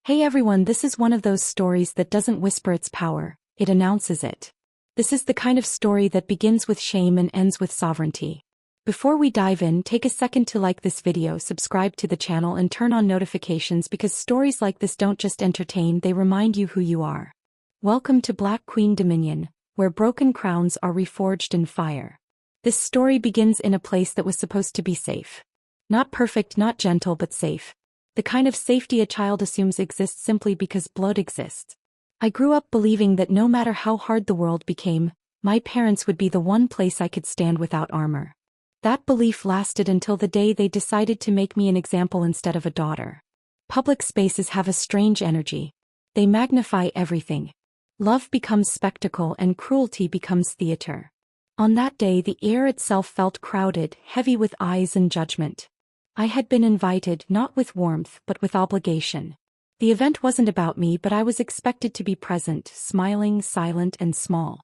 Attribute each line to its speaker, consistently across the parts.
Speaker 1: Hey everyone, this is one of those stories that doesn't whisper its power, it announces it. This is the kind of story that begins with shame and ends with sovereignty. Before we dive in, take a second to like this video, subscribe to the channel and turn on notifications because stories like this don't just entertain, they remind you who you are. Welcome to Black Queen Dominion, where broken crowns are reforged in fire. This story begins in a place that was supposed to be safe. Not perfect, not gentle, but safe. The kind of safety a child assumes exists simply because blood exists. I grew up believing that no matter how hard the world became, my parents would be the one place I could stand without armor. That belief lasted until the day they decided to make me an example instead of a daughter. Public spaces have a strange energy. They magnify everything. Love becomes spectacle and cruelty becomes theater. On that day, the air itself felt crowded, heavy with eyes and judgment. I had been invited, not with warmth, but with obligation. The event wasn't about me, but I was expected to be present, smiling, silent, and small.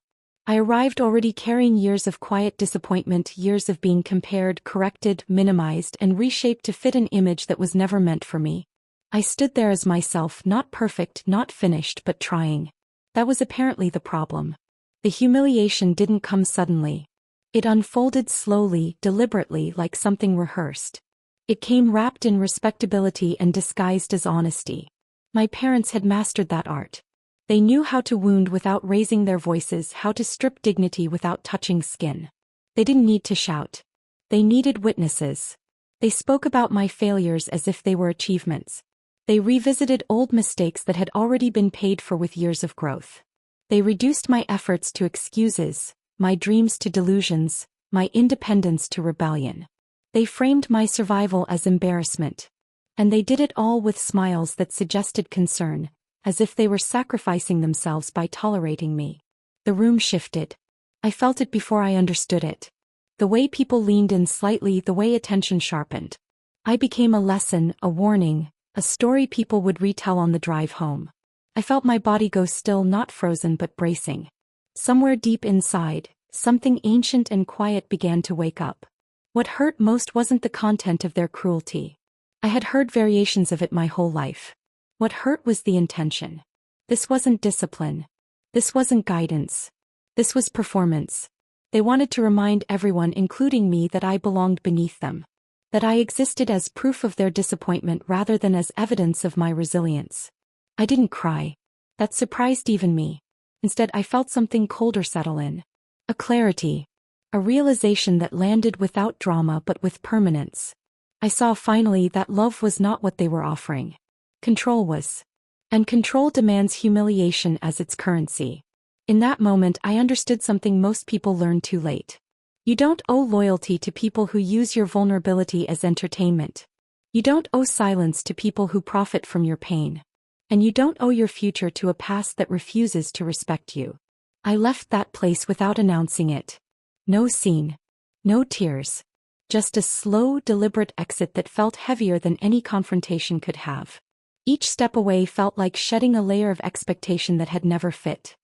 Speaker 1: I arrived already carrying years of quiet disappointment, years of being compared, corrected, minimized, and reshaped to fit an image that was never meant for me. I stood there as myself, not perfect, not finished, but trying. That was apparently the problem. The humiliation didn't come suddenly. It unfolded slowly, deliberately, like something rehearsed. It came wrapped in respectability and disguised as honesty. My parents had mastered that art. They knew how to wound without raising their voices, how to strip dignity without touching skin. They didn't need to shout. They needed witnesses. They spoke about my failures as if they were achievements. They revisited old mistakes that had already been paid for with years of growth. They reduced my efforts to excuses, my dreams to delusions, my independence to rebellion. They framed my survival as embarrassment. And they did it all with smiles that suggested concern, as if they were sacrificing themselves by tolerating me. The room shifted. I felt it before I understood it. The way people leaned in slightly, the way attention sharpened. I became a lesson, a warning, a story people would retell on the drive home. I felt my body go still, not frozen but bracing. Somewhere deep inside, something ancient and quiet began to wake up. What hurt most wasn't the content of their cruelty. I had heard variations of it my whole life. What hurt was the intention. This wasn't discipline. This wasn't guidance. This was performance. They wanted to remind everyone, including me, that I belonged beneath them. That I existed as proof of their disappointment rather than as evidence of my resilience. I didn't cry. That surprised even me. Instead, I felt something colder settle in. A clarity. A realization that landed without drama but with permanence. I saw finally that love was not what they were offering. Control was. And control demands humiliation as its currency. In that moment, I understood something most people learn too late. You don't owe loyalty to people who use your vulnerability as entertainment. You don't owe silence to people who profit from your pain. And you don't owe your future to a past that refuses to respect you. I left that place without announcing it. No scene. No tears. Just a slow, deliberate exit that felt heavier than any confrontation could have. Each step away felt like shedding a layer of expectation that had never fit.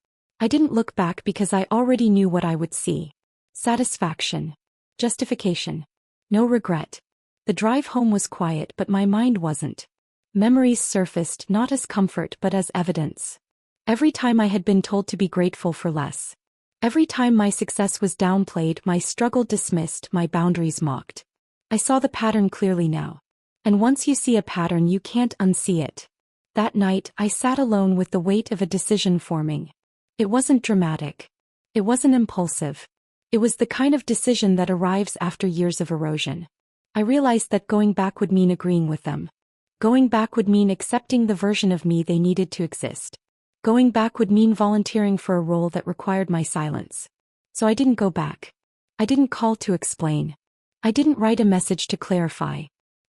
Speaker 1: I didn't look back because I already knew what I would see. Satisfaction. Justification. No regret. The drive home was quiet, but my mind wasn't. Memories surfaced not as comfort but as evidence. Every time I had been told to be grateful for less. Every time my success was downplayed, my struggle dismissed, my boundaries mocked. I saw the pattern clearly now. And once you see a pattern, you can't unsee it. That night, I sat alone with the weight of a decision forming. It wasn't dramatic. It wasn't impulsive. It was the kind of decision that arrives after years of erosion. I realized that going back would mean agreeing with them. Going back would mean accepting the version of me they needed to exist. Going back would mean volunteering for a role that required my silence. So I didn't go back. I didn't call to explain. I didn't write a message to clarify.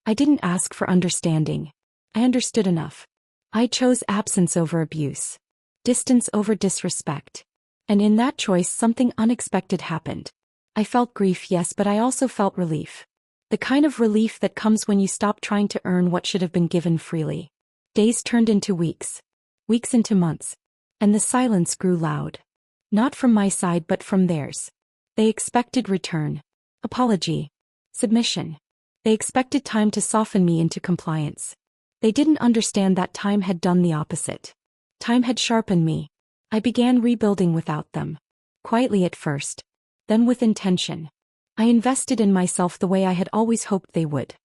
Speaker 1: I didn't ask for understanding. I understood enough. I chose absence over abuse. Distance over disrespect. And in that choice, something unexpected happened. I felt grief, yes, but I also felt relief. The kind of relief that comes when you stop trying to earn what should have been given freely. Days turned into weeks. Weeks into months. And the silence grew loud. Not from my side but from theirs. They expected return. Apology. Submission. They expected time to soften me into compliance. They didn't understand that time had done the opposite. Time had sharpened me. I began rebuilding without them. Quietly at first. Then with intention. I invested in myself the way I had always hoped they would.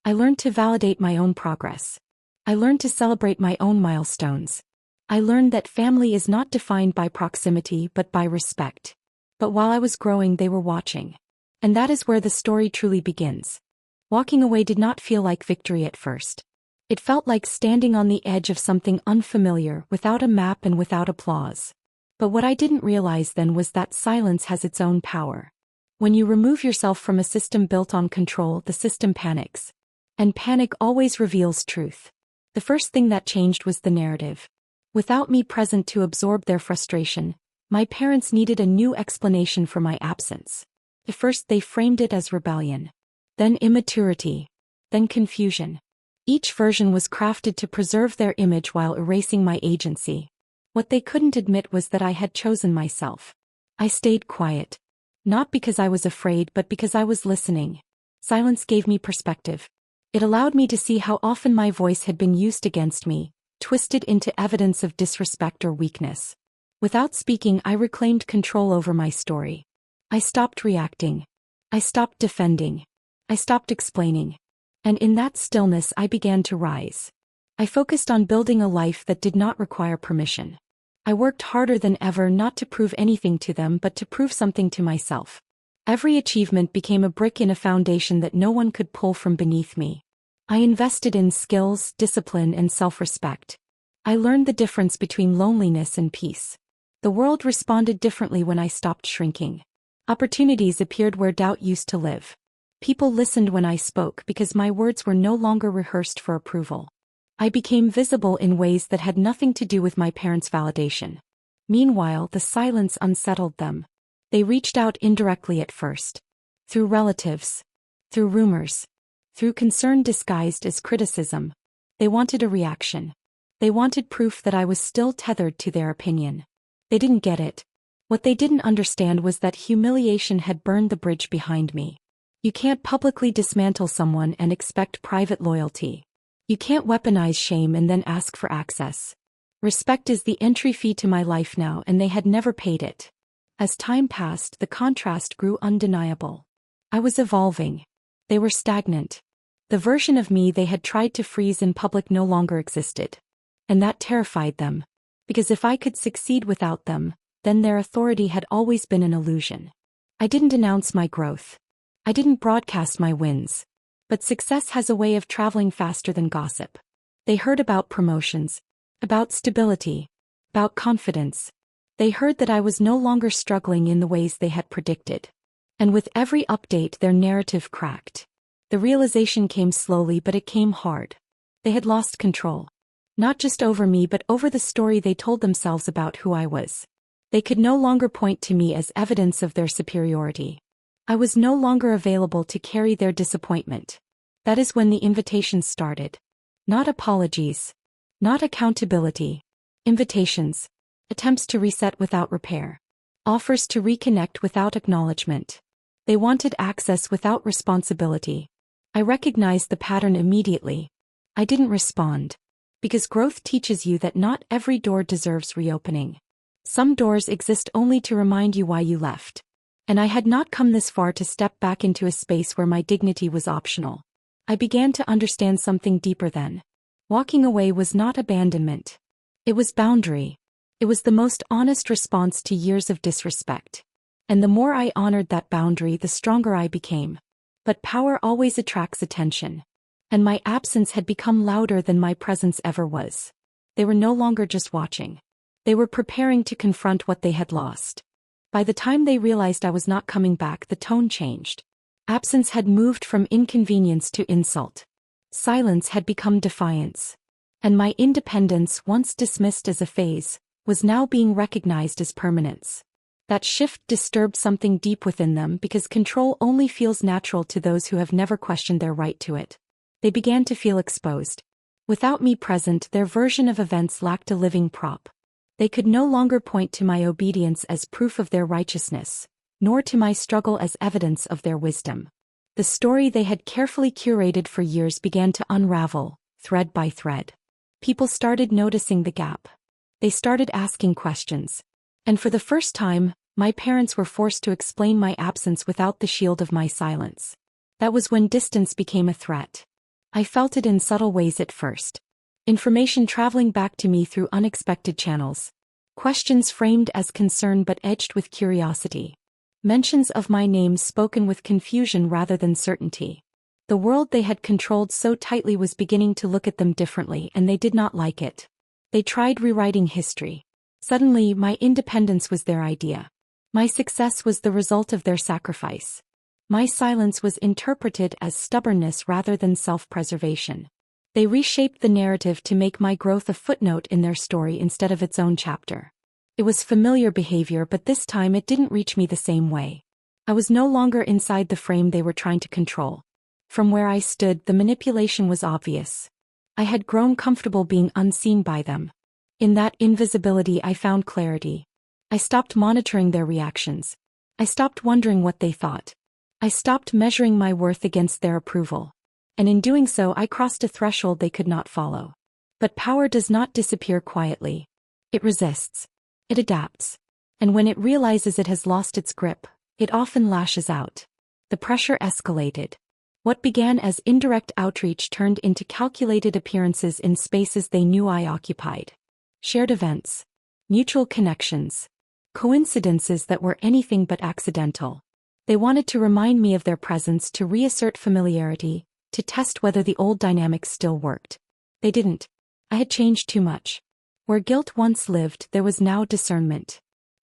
Speaker 1: I learned to validate my own progress. I learned to celebrate my own milestones. I learned that family is not defined by proximity but by respect. But while I was growing, they were watching. And that is where the story truly begins. Walking away did not feel like victory at first. It felt like standing on the edge of something unfamiliar, without a map and without applause. But what I didn't realize then was that silence has its own power. When you remove yourself from a system built on control, the system panics. And panic always reveals truth. The first thing that changed was the narrative. Without me present to absorb their frustration, my parents needed a new explanation for my absence. At first they framed it as rebellion. Then immaturity. Then confusion. Each version was crafted to preserve their image while erasing my agency. What they couldn't admit was that I had chosen myself. I stayed quiet. Not because I was afraid but because I was listening. Silence gave me perspective. It allowed me to see how often my voice had been used against me, twisted into evidence of disrespect or weakness. Without speaking, I reclaimed control over my story. I stopped reacting. I stopped defending. I stopped explaining. And in that stillness I began to rise. I focused on building a life that did not require permission. I worked harder than ever, not to prove anything to them but to prove something to myself. Every achievement became a brick in a foundation that no one could pull from beneath me. I invested in skills, discipline, and self-respect. I learned the difference between loneliness and peace. The world responded differently when I stopped shrinking. Opportunities appeared where doubt used to live. People listened when I spoke because my words were no longer rehearsed for approval. I became visible in ways that had nothing to do with my parents' validation. Meanwhile, the silence unsettled them. They reached out indirectly at first. Through relatives. Through rumors. Through concern disguised as criticism. They wanted a reaction. They wanted proof that I was still tethered to their opinion. They didn't get it. What they didn't understand was that humiliation had burned the bridge behind me. You can't publicly dismantle someone and expect private loyalty. You can't weaponize shame and then ask for access. Respect is the entry fee to my life now, and they had never paid it. As time passed, the contrast grew undeniable. I was evolving. They were stagnant. The version of me they had tried to freeze in public no longer existed. And that terrified them. Because if I could succeed without them, then their authority had always been an illusion. I didn't announce my growth. I didn't broadcast my wins. But success has a way of traveling faster than gossip. They heard about promotions, about stability, about confidence. They heard that I was no longer struggling in the ways they had predicted. And with every update their narrative cracked. The realization came slowly, but it came hard. They had lost control. Not just over me but over the story they told themselves about who I was. They could no longer point to me as evidence of their superiority. I was no longer available to carry their disappointment. That is when the invitations started. Not apologies. Not accountability. Invitations. Attempts to reset without repair. Offers to reconnect without acknowledgement. They wanted access without responsibility. I recognized the pattern immediately. I didn't respond. Because growth teaches you that not every door deserves reopening. Some doors exist only to remind you why you left. And I had not come this far to step back into a space where my dignity was optional. I began to understand something deeper then. Walking away was not abandonment. It was boundary. It was the most honest response to years of disrespect. And the more I honored that boundary, the stronger I became. But power always attracts attention. And my absence had become louder than my presence ever was. They were no longer just watching. They were preparing to confront what they had lost. By the time they realized I was not coming back, the tone changed. Absence had moved from inconvenience to insult. Silence had become defiance. And my independence, once dismissed as a phase, was now being recognized as permanence. That shift disturbed something deep within them because control only feels natural to those who have never questioned their right to it. They began to feel exposed. Without me present, their version of events lacked a living prop. They could no longer point to my obedience as proof of their righteousness, nor to my struggle as evidence of their wisdom. The story they had carefully curated for years began to unravel, thread by thread. People started noticing the gap. They started asking questions. And for the first time, my parents were forced to explain my absence without the shield of my silence. That was when distance became a threat. I felt it in subtle ways at first. Information traveling back to me through unexpected channels. Questions framed as concern but edged with curiosity. Mentions of my name spoken with confusion rather than certainty. The world they had controlled so tightly was beginning to look at them differently, and they did not like it. They tried rewriting history. Suddenly, my independence was their idea. My success was the result of their sacrifice. My silence was interpreted as stubbornness rather than self-preservation. They reshaped the narrative to make my growth a footnote in their story instead of its own chapter. It was familiar behavior, but this time it didn't reach me the same way. I was no longer inside the frame they were trying to control. From where I stood, the manipulation was obvious. I had grown comfortable being unseen by them. In that invisibility I found clarity. I stopped monitoring their reactions. I stopped wondering what they thought. I stopped measuring my worth against their approval. And in doing so I crossed a threshold they could not follow. But power does not disappear quietly. It resists. It adapts. And when it realizes it has lost its grip, it often lashes out. The pressure escalated. What began as indirect outreach turned into calculated appearances in spaces they knew I occupied. Shared events. Mutual connections. Coincidences that were anything but accidental. They wanted to remind me of their presence, to reassert familiarity, to test whether the old dynamics still worked. They didn't. I had changed too much. Where guilt once lived, there was now discernment.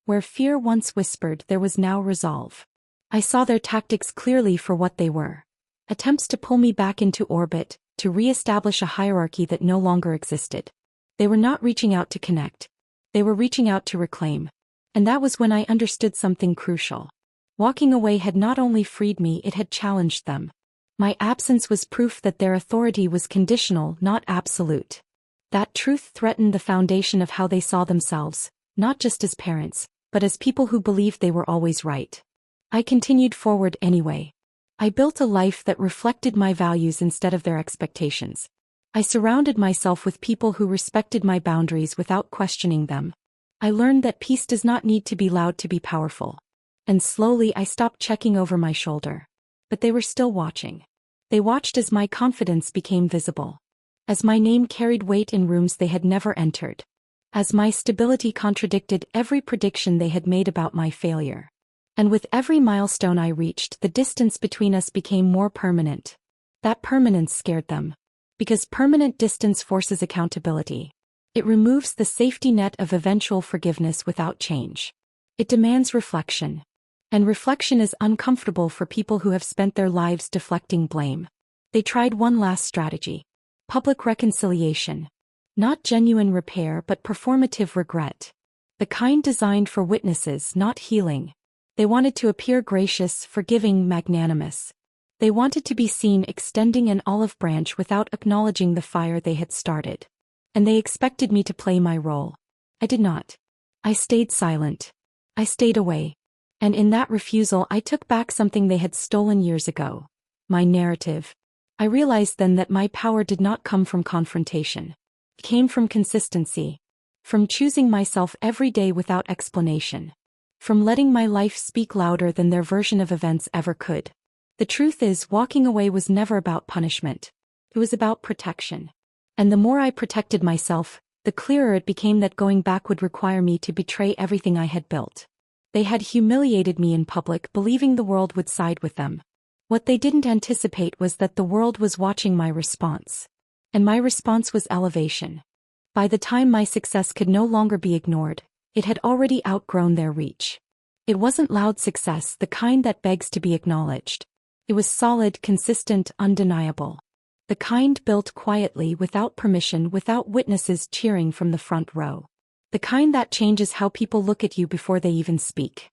Speaker 1: Where fear once whispered, there was now resolve. I saw their tactics clearly for what they were. Attempts to pull me back into orbit, to re-establish a hierarchy that no longer existed. They were not reaching out to connect. They were reaching out to reclaim. And that was when I understood something crucial. Walking away had not only freed me, it had challenged them. My absence was proof that their authority was conditional, not absolute. That truth threatened the foundation of how they saw themselves, not just as parents, but as people who believed they were always right. I continued forward anyway. I built a life that reflected my values instead of their expectations. I surrounded myself with people who respected my boundaries without questioning them. I learned that peace does not need to be loud to be powerful. And slowly I stopped checking over my shoulder. But they were still watching. They watched as my confidence became visible. As my name carried weight in rooms they had never entered. As my stability contradicted every prediction they had made about my failure. And with every milestone I reached, the distance between us became more permanent. That permanence scared them. Because permanent distance forces accountability. It removes the safety net of eventual forgiveness without change. It demands reflection. And reflection is uncomfortable for people who have spent their lives deflecting blame. They tried one last strategy. Public reconciliation. Not genuine repair but performative regret. The kind designed for witnesses, not healing. They wanted to appear gracious, forgiving, magnanimous. They wanted to be seen extending an olive branch without acknowledging the fire they had started. And they expected me to play my role. I did not. I stayed silent. I stayed away. And in that refusal I took back something they had stolen years ago. My narrative. I realized then that my power did not come from confrontation. It came from consistency. From choosing myself every day without explanation. From letting my life speak louder than their version of events ever could. The truth is, walking away was never about punishment. It was about protection. And the more I protected myself, the clearer it became that going back would require me to betray everything I had built. They had humiliated me in public, believing the world would side with them. What they didn't anticipate was that the world was watching my response. And my response was elevation. By the time my success could no longer be ignored, it had already outgrown their reach. It wasn't loud success, the kind that begs to be acknowledged. It was solid, consistent, undeniable. The kind built quietly, without permission, without witnesses cheering from the front row. The kind that changes how people look at you before they even speak.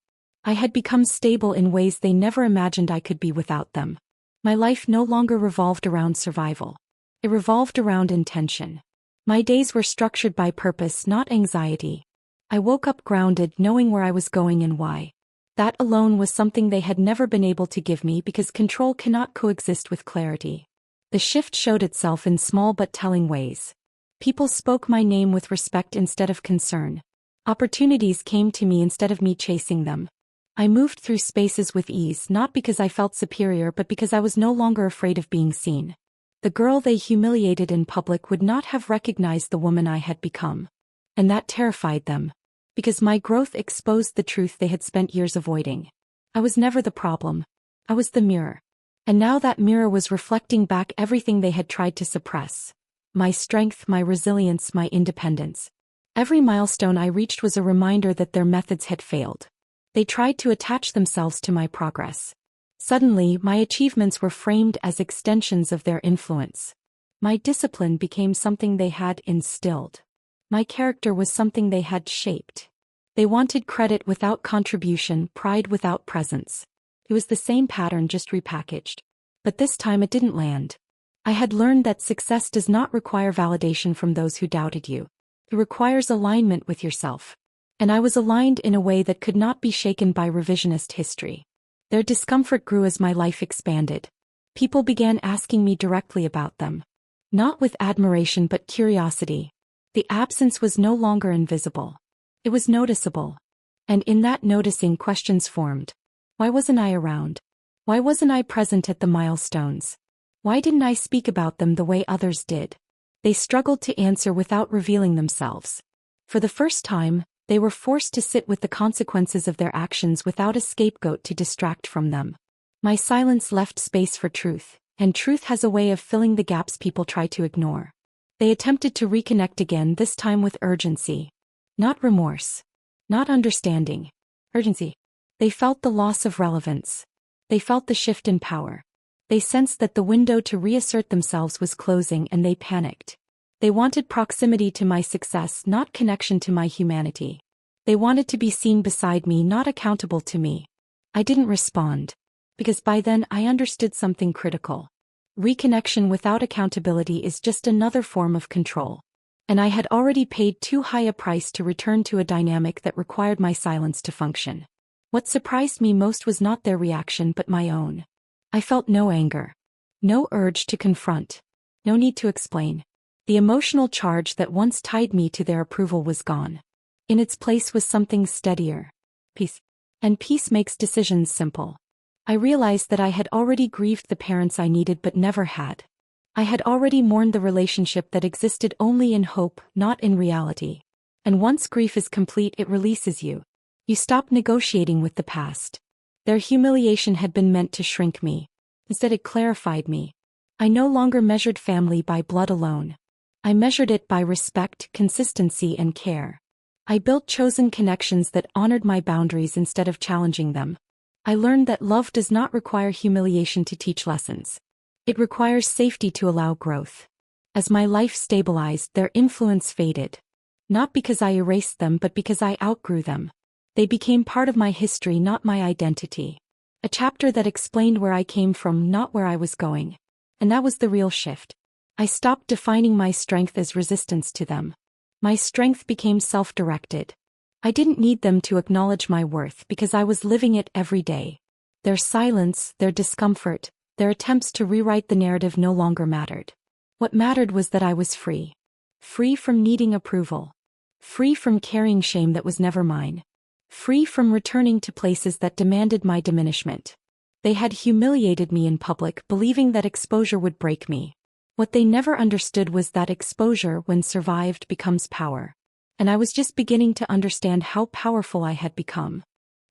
Speaker 1: I had become stable in ways they never imagined I could be without them. My life no longer revolved around survival. It revolved around intention. My days were structured by purpose, not anxiety. I woke up grounded, knowing where I was going and why. That alone was something they had never been able to give me, because control cannot coexist with clarity. The shift showed itself in small but telling ways. People spoke my name with respect instead of concern. Opportunities came to me instead of me chasing them. I moved through spaces with ease, not because I felt superior but because I was no longer afraid of being seen. The girl they humiliated in public would not have recognized the woman I had become. And that terrified them. Because my growth exposed the truth they had spent years avoiding. I was never the problem. I was the mirror. And now that mirror was reflecting back everything they had tried to suppress. My strength, my resilience, my independence. Every milestone I reached was a reminder that their methods had failed. They tried to attach themselves to my progress. Suddenly, my achievements were framed as extensions of their influence. My discipline became something they had instilled. My character was something they had shaped. They wanted credit without contribution, pride without presence. It was the same pattern, just repackaged. But this time it didn't land. I had learned that success does not require validation from those who doubted you. It requires alignment with yourself. And I was aligned in a way that could not be shaken by revisionist history. Their discomfort grew as my life expanded. People began asking me directly about them. Not with admiration but curiosity. The absence was no longer invisible. It was noticeable. And in that noticing, questions formed. Why wasn't I around? Why wasn't I present at the milestones? Why didn't I speak about them the way others did? They struggled to answer without revealing themselves. For the first time, they were forced to sit with the consequences of their actions without a scapegoat to distract from them. My silence left space for truth, and truth has a way of filling the gaps people try to ignore. They attempted to reconnect again, this time with urgency. Not remorse. Not understanding. Urgency. They felt the loss of relevance. They felt the shift in power. They sensed that the window to reassert themselves was closing, and they panicked. They wanted proximity to my success, not connection to my humanity. They wanted to be seen beside me, not accountable to me. I didn't respond. Because by then I understood something critical. Reconnection without accountability is just another form of control. And I had already paid too high a price to return to a dynamic that required my silence to function. What surprised me most was not their reaction but my own. I felt no anger. No urge to confront. No need to explain. The emotional charge that once tied me to their approval was gone. In its place was something steadier. Peace. And peace makes decisions simple. I realized that I had already grieved the parents I needed but never had. I had already mourned the relationship that existed only in hope, not in reality. And once grief is complete, it releases you. You stop negotiating with the past. Their humiliation had been meant to shrink me. Instead, it clarified me. I no longer measured family by blood alone. I measured it by respect, consistency, and care. I built chosen connections that honored my boundaries instead of challenging them. I learned that love does not require humiliation to teach lessons. It requires safety to allow growth. As my life stabilized, their influence faded. Not because I erased them but because I outgrew them. They became part of my history, not my identity. A chapter that explained where I came from, not where I was going. And that was the real shift. I stopped defining my strength as resistance to them. My strength became self-directed. I didn't need them to acknowledge my worth because I was living it every day. Their silence, their discomfort, their attempts to rewrite the narrative no longer mattered. What mattered was that I was free. Free from needing approval. Free from carrying shame that was never mine. Free from returning to places that demanded my diminishment. They had humiliated me in public, believing that exposure would break me. What they never understood was that exposure, when survived, becomes power. And I was just beginning to understand how powerful I had become.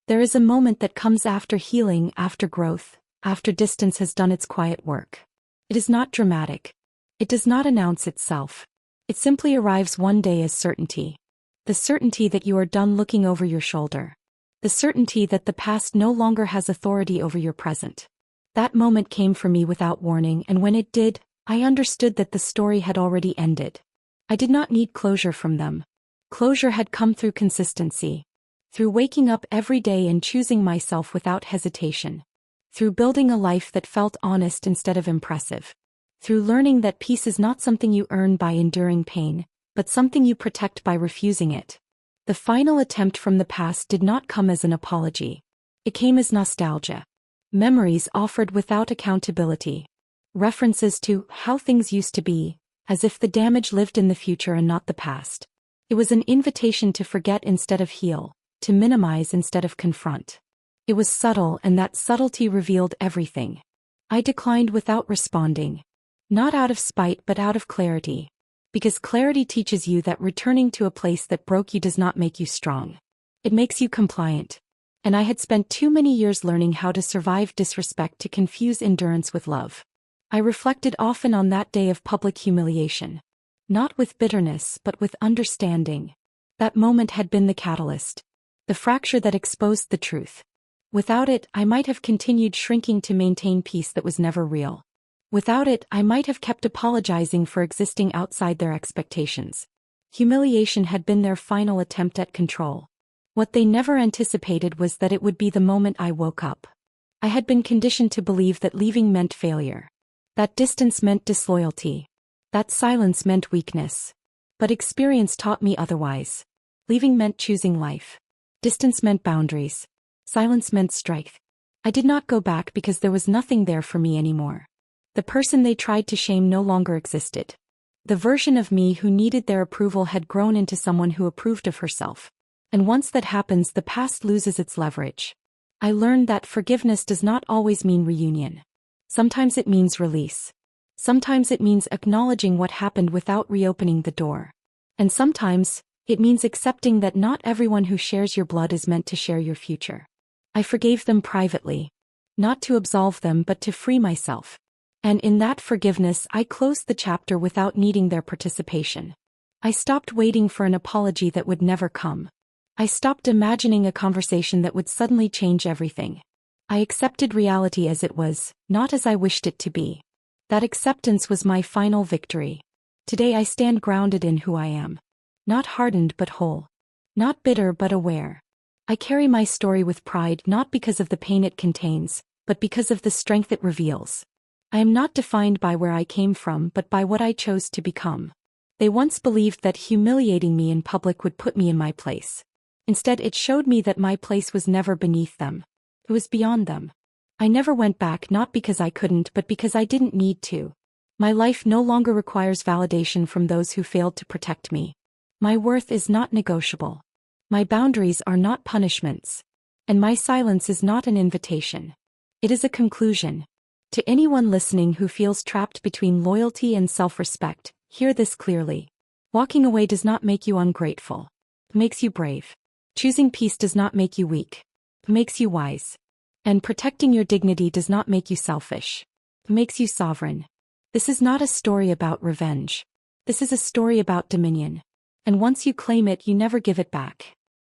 Speaker 1: There is a moment that comes after healing, after growth, after distance has done its quiet work. It is not dramatic. It does not announce itself. It simply arrives one day as certainty. The certainty that you are done looking over your shoulder. The certainty that the past no longer has authority over your present. That moment came for me without warning, and when it did, I understood that the story had already ended. I did not need closure from them. Closure had come through consistency. Through waking up every day and choosing myself without hesitation. Through building a life that felt honest instead of impressive. Through learning that peace is not something you earn by enduring pain, but something you protect by refusing it. The final attempt from the past did not come as an apology. It came as nostalgia. Memories offered without accountability. references to how things used to be, as if the damage lived in the future and not the past. It was an invitation to forget instead of heal, to minimize instead of confront. It was subtle, and that subtlety revealed everything. I declined without responding. Not out of spite but out of clarity. Because clarity teaches you that returning to a place that broke you does not make you strong. It makes you compliant. And I had spent too many years learning how to survive disrespect to confuse endurance with love. I reflected often on that day of public humiliation. Not with bitterness but with understanding. That moment had been the catalyst. The fracture that exposed the truth. Without it, I might have continued shrinking to maintain peace that was never real. Without it, I might have kept apologizing for existing outside their expectations. Humiliation had been their final attempt at control. What they never anticipated was that it would be the moment I woke up. I had been conditioned to believe that leaving meant failure. That distance meant disloyalty. That silence meant weakness. But experience taught me otherwise. Leaving meant choosing life. Distance meant boundaries. Silence meant strength. I did not go back because there was nothing there for me anymore. The person they tried to shame no longer existed. The version of me who needed their approval had grown into someone who approved of herself. And once that happens, the past loses its leverage. I learned that forgiveness does not always mean reunion. Sometimes it means release. Sometimes it means acknowledging what happened without reopening the door. And sometimes it means accepting that not everyone who shares your blood is meant to share your future. I forgave them privately. Not to absolve them but to free myself. And in that forgiveness I closed the chapter without needing their participation. I stopped waiting for an apology that would never come. I stopped imagining a conversation that would suddenly change everything. I accepted reality as it was, not as I wished it to be. That acceptance was my final victory. Today I stand grounded in who I am. Not hardened but whole. Not bitter but aware. I carry my story with pride not because of the pain it contains, but because of the strength it reveals. I am not defined by where I came from but by what I chose to become. They once believed that humiliating me in public would put me in my place. Instead, it showed me that my place was never beneath them. It was beyond them. I never went back, not because I couldn't but because I didn't need to. My life no longer requires validation from those who failed to protect me. My worth is not negotiable. My boundaries are not punishments. And my silence is not an invitation. It is a conclusion. To anyone listening who feels trapped between loyalty and self-respect, hear this clearly. Walking away does not make you ungrateful. It makes you brave. Choosing peace does not make you weak. It makes you wise. And protecting your dignity does not make you selfish. It makes you sovereign. This is not a story about revenge. This is a story about dominion. And once you claim it, you never give it back.